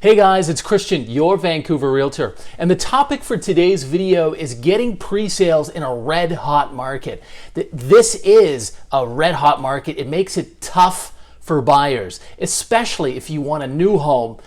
Hey guys, it's Christian, your Vancouver Realtor, and the topic for today's video is getting pre-sales in a red hot market. This is a red hot market. It makes it tough for buyers, especially if you want a new home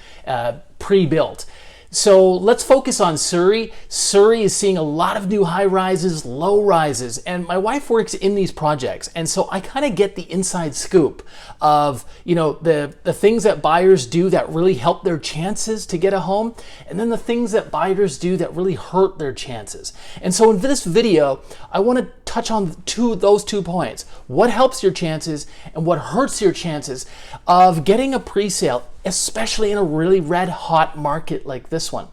pre-built. So let's focus on Surrey. Surrey is seeing a lot of new high rises, low rises, and my wife works in these projects. And so I kind of get the inside scoop of, the things that buyers do that really help their chances to get a home, and then the things that buyers do that really hurt their chances. And so in this video, I want to touch on those 2 points. What helps your chances and what hurts your chances of getting a pre-sale, especially in a really red hot market like this one.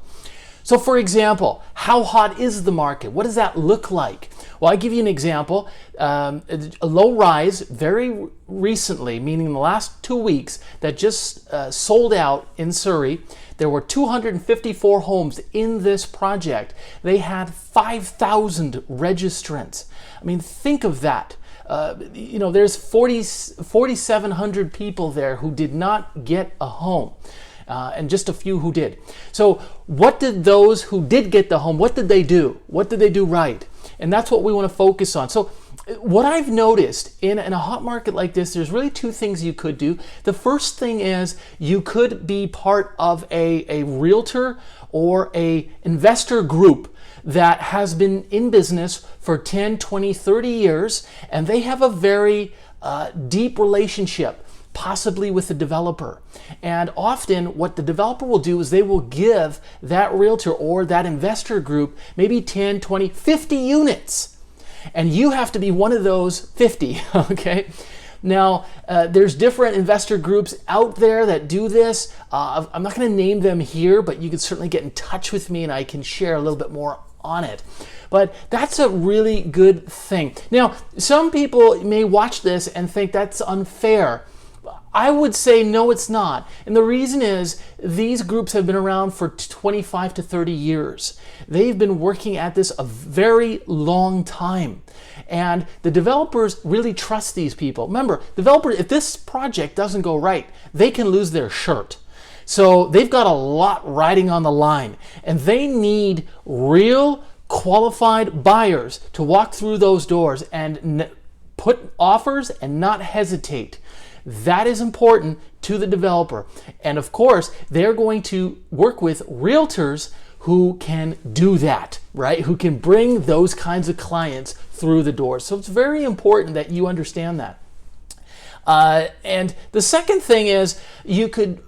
So for example, how hot is the market? What does that look like? Well, I give you an example. A low rise very recently, meaning the last 2 weeks, that just sold out in Surrey. There were 254 homes in this project. They had 5,000 registrants. I mean, think of that. There's 4,700 people there who did not get a home, and just a few who did. So what did those who did get the home, what did they do? What did they do right? And that's what we want to focus on. So what I've noticed in a hot market like this, there's really 2 things you could do. The first thing is you could be part of a realtor or a investor group that has been in business for 10, 20, 30 years, and they have a very deep relationship, possibly with the developer. And often what the developer will do is they will give that realtor or that investor group maybe 10, 20, 50 units. And you have to be one of those 50, okay? Now, there's different investor groups out there that do this. I'm not going to name them here, but you can certainly get in touch with me and I can share a little bit more on it. But that's a really good thing. Now, some people may watch this and think that's unfair. I would say no, it's not. And the reason is these groups have been around for 25 to 30 years. They've been working at this a very long time. And the developers really trust these people. Remember, developers, if this project doesn't go right, they can lose their shirt. So they've got a lot riding on the line, and they need real qualified buyers to walk through those doors and put offers and not hesitate. That is important to the developer. And of course, they're going to work with realtors who can do that, right? Who can bring those kinds of clients through the doors. So it's very important that you understand that. And the second thing is you could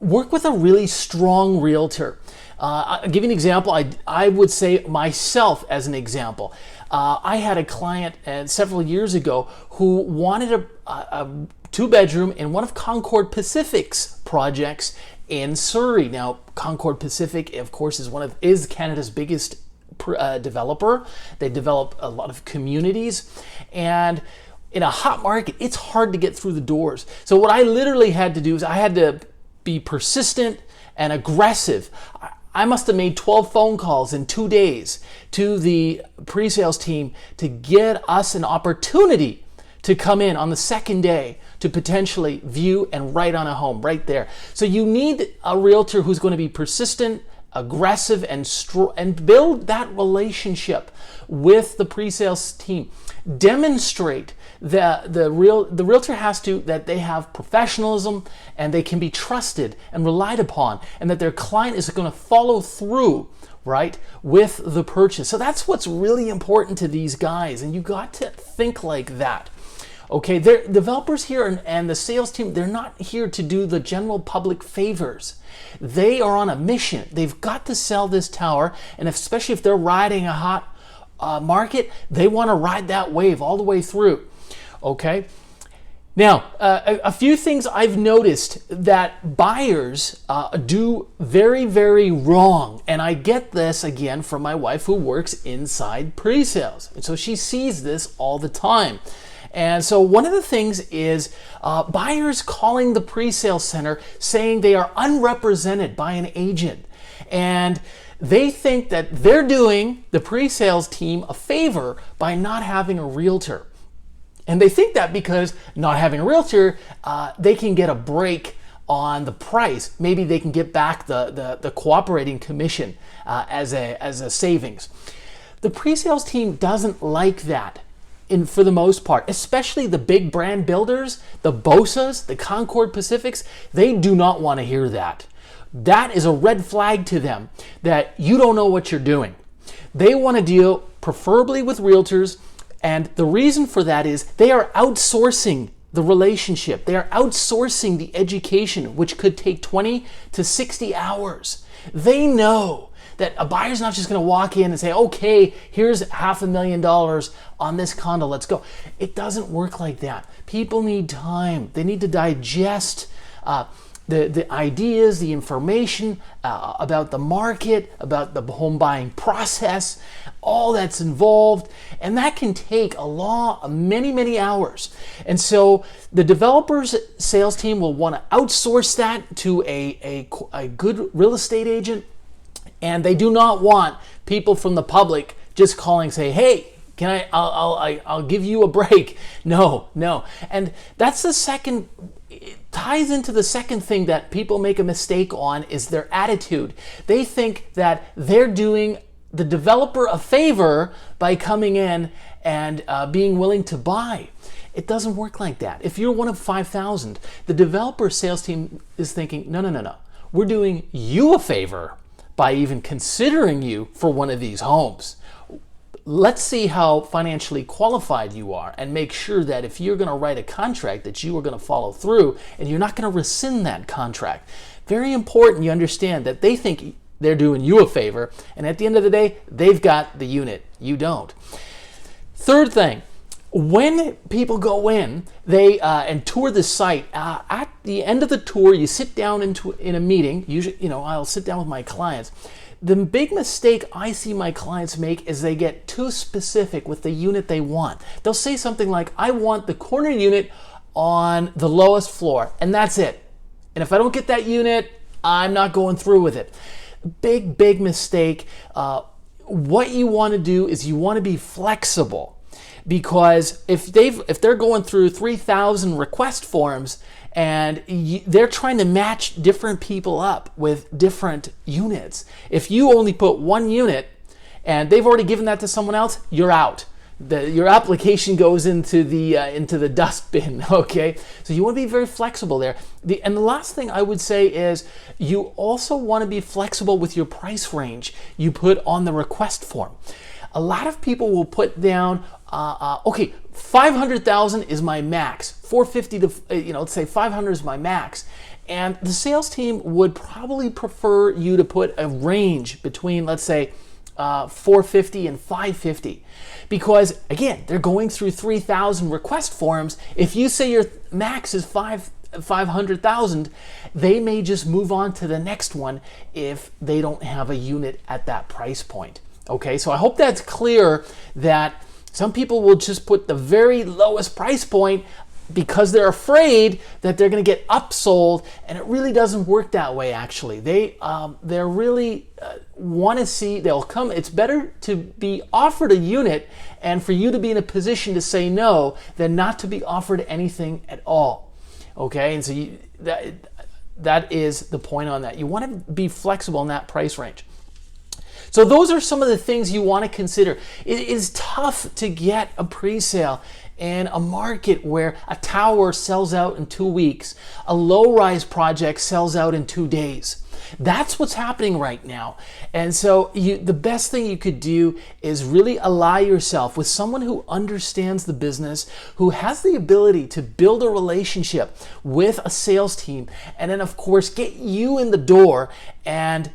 work with a really strong realtor. I'll give you an example. I would say myself as an example. I had a client several years ago who wanted a 2-bedroom in one of Concord Pacific's projects in Surrey. Now, Concord Pacific, of course, is Canada's biggest developer. They develop a lot of communities, and in a hot market, it's hard to get through the doors. So what I literally had to do is I had to be persistent and aggressive. I must have made 12 phone calls in 2 days to the pre-sales team to get us an opportunity to come in on the second day to potentially view and write on a home right there. So you need a realtor who's going to be persistent, aggressive, and build that relationship with the pre-sales team. Demonstrate that the realtor has to, that they have professionalism and they can be trusted and relied upon, and that their client is going to follow through, right, with the purchase. So that's what's really important to these guys, and you got to think like that. Okay, they're developers here and the sales team, they're not here to do the general public favors. They are on a mission. They've got to sell this tower, and especially if they're riding a hot market, they want to ride that wave all the way through. Okay, now a few things I've noticed that buyers do very, very wrong, and I get this again from my wife who works inside pre-sales, and so she sees this all the time. And so one of the things is buyers calling the pre-sale center saying they are unrepresented by an agent, and they think that they're doing the pre-sales team a favor by not having a realtor. And they think that because not having a realtor, they can get a break on the price, maybe they can get back the cooperating commission as a savings. The pre-sales team doesn't like that for the most part, especially the big brand builders, the BOSAs, the Concord Pacifics. They do not want to hear that. That is a red flag to them that you don't know what you're doing. They want to deal preferably with realtors, and the reason for that is they are outsourcing the relationship. They are outsourcing the education, which could take 20 to 60 hours. They know that a buyer's not just going to walk in and say, okay, here's $500,000 on this condo, let's go. It doesn't work like that. People need time. They need to digest the ideas, the information about the market, about the home buying process, all that's involved, and that can take many hours. And so the developer's sales team will want to outsource that to a good real estate agent, and they do not want people from the public just calling, say, hey, I'll give you a break. No. And that's the second, it ties into the second thing that people make a mistake on, is their attitude. They think that they're doing the developer a favor by coming in and being willing to buy. It doesn't work like that. If you're one of 5,000, the developer sales team is thinking, no. We're doing you a favor by even considering you for one of these homes. Let's see how financially qualified you are and make sure that if you're going to write a contract that you are going to follow through and you're not going to rescind that contract. Very important you understand that they think they're doing you a favor, and at the end of the day, they've got the unit. You don't. Third thing, when people go in, they and tour the site. At the end of the tour, you sit down in a meeting. Usually, I'll sit down with my clients. The big mistake I see my clients make is they get too specific with the unit they want. They'll say something like, I want the corner unit on the lowest floor, and that's it. And if I don't get that unit, I'm not going through with it. Big mistake. What you want to do is you want to be flexible. Because if they're going through 3,000 request forms and they're trying to match different people up with different units, if you only put one unit and they've already given that to someone else, you're out. Your application goes into the dustbin. Okay, so you want to be very flexible there. And the last thing I would say is you also want to be flexible with your price range you put on the request form. A lot of people will put down, okay, 500,000 is my max. 450 to, let's say 500 is my max. And the sales team would probably prefer you to put a range between, let's say, 450 and 550. Because, again, they're going through 3,000 request forms. If you say your max is 500,000, they may just move on to the next one if they don't have a unit at that price point. Okay, so I hope that's clear that some people will just put the very lowest price point because they're afraid that they're going to get upsold, and it really doesn't work that way. Actually, they're really want to see they'll come. It's better to be offered a unit and for you to be in a position to say no than not to be offered anything at all. Okay, and so that is the point on that. You want to be flexible in that price range. So those are some of the things you want to consider. It is tough to get a pre-sale in a market where a tower sells out in 2 weeks, a low-rise project sells out in 2 days. That's what's happening right now. And so the best thing you could do is really ally yourself with someone who understands the business, who has the ability to build a relationship with a sales team, and then of course get you in the door and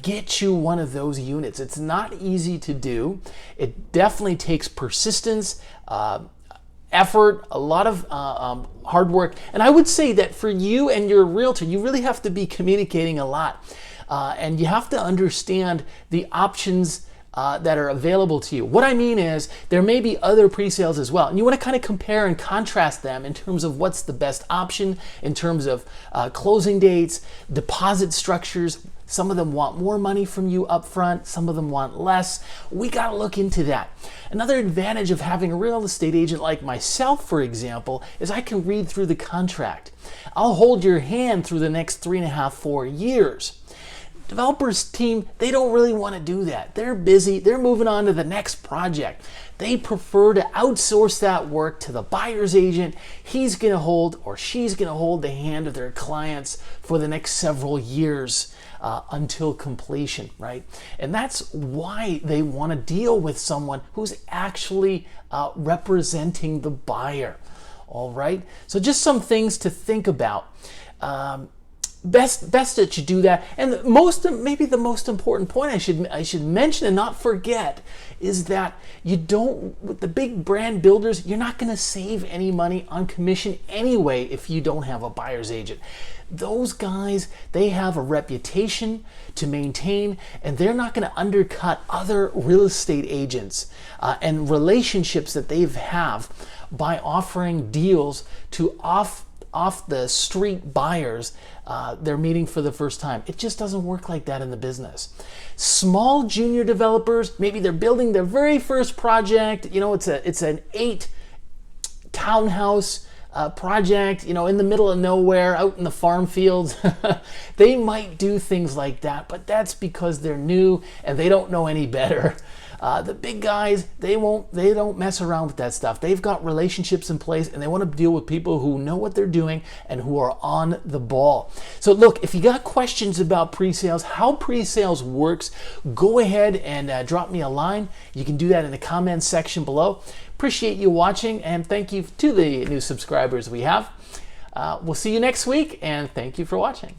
get you one of those units. It's not easy to do. It definitely takes persistence, effort, a lot of hard work. And I would say that for you and your realtor, you really have to be communicating a lot. And you have to understand the options that are available to you. What I mean is there may be other pre-sales as well, and you want to kind of compare and contrast them in terms of what's the best option in terms of closing dates, deposit structures. Some of them want more money from you up front, some of them want less. We got to look into that. Another advantage of having a real estate agent like myself, for example, is I can read through the contract. I'll hold your hand through the next 3.5, 4 years. Developers team, they don't really want to do that. They're busy, they're moving on to the next project. They prefer to outsource that work to the buyer's agent. He's going to hold, or she's going to hold, the hand of their clients for the next several years until completion, right? And that's why they want to deal with someone who's actually representing the buyer. All right, so just some things to think about. Best that you do that. And maybe the most important point I should mention and not forget is that with the big brand builders, you're not going to save any money on commission anyway if you don't have a buyer's agent. Those guys, they have a reputation to maintain, and they're not going to undercut other real estate agents and relationships that they have by offering deals to off the street buyers they're meeting for the first time. It just doesn't work like that in the business. Small junior developers, maybe they're building their very first project. It's an 8 townhouse project, in the middle of nowhere, out in the farm fields. They might do things like that, but that's because they're new and they don't know any better. The big guys, they don't mess around with that stuff. They've got relationships in place, and they want to deal with people who know what they're doing and who are on the ball. So look, if you got questions about pre-sales, how pre-sales works, go ahead and drop me a line. You can do that in the comments section below. Appreciate you watching, and thank you to the new subscribers we have. We'll see you next week, and thank you for watching.